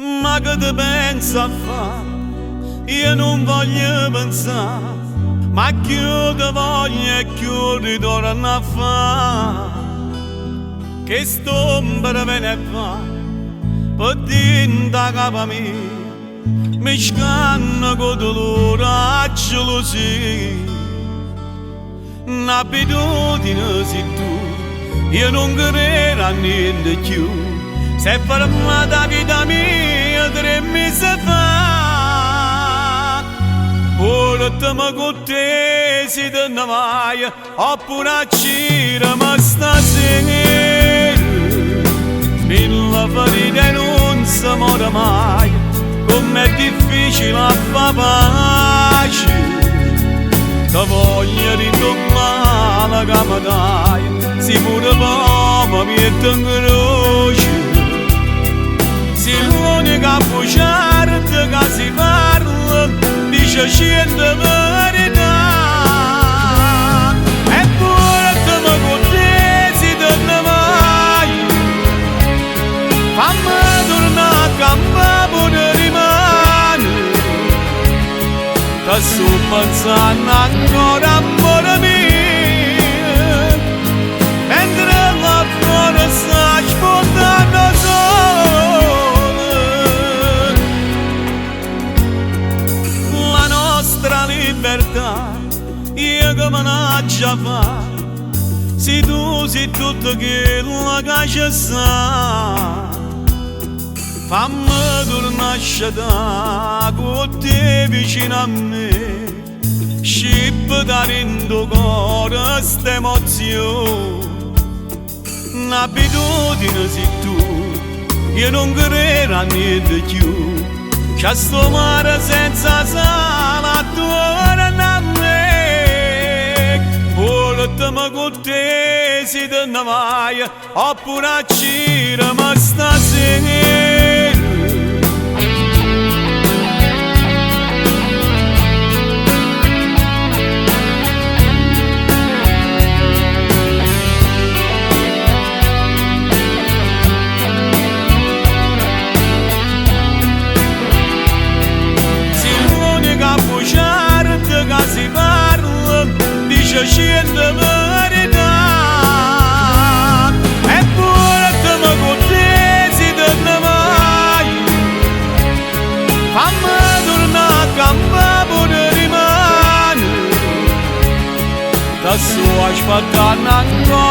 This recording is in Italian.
Ma che ti pensa a fa? Io non voglio pensare, ma più ti voglio e più ritorno a fa. Che stombra ve ne fa, per dinta capa mia, mi scanna con dolore a gelosia. Un'abitudine sei tu, io non credo a niente più. Se è fermata la vita mia 3 mesi fa, ora te mi con te si te ne vai, oppure a cira ma stasera. Nella ferita non si muore mai, com'è difficile a fa pace. Te voglio ritornare alla cama dai, si pure l'uomo mi mette in croce. Si l'unica bugiarda che si parla, dice 100 verità. Eppure te mi con te si te ne vai, fammi tornare a campo pure rimane. Che sto pensando ancora amore mio, mentre là fuori sta spuntando sole. La nostra libertà, io che me ne già fa, se tu sei tutto quello che ci sa. Fammi tornare a sciatare con te vicino a me, scippare in tuo cuore sta emozione. Un'abitudine sei tu, io non credo a niente più. C'è sto mare senza sale attorno a me. Ora te mi con te si te ne vai, oppure a cira ma stasera. Che si parla, dice 100 verità. Eppure te mi con te si te ne vai, fammi tornare a campo pure rimane. Che sto aspettando ancora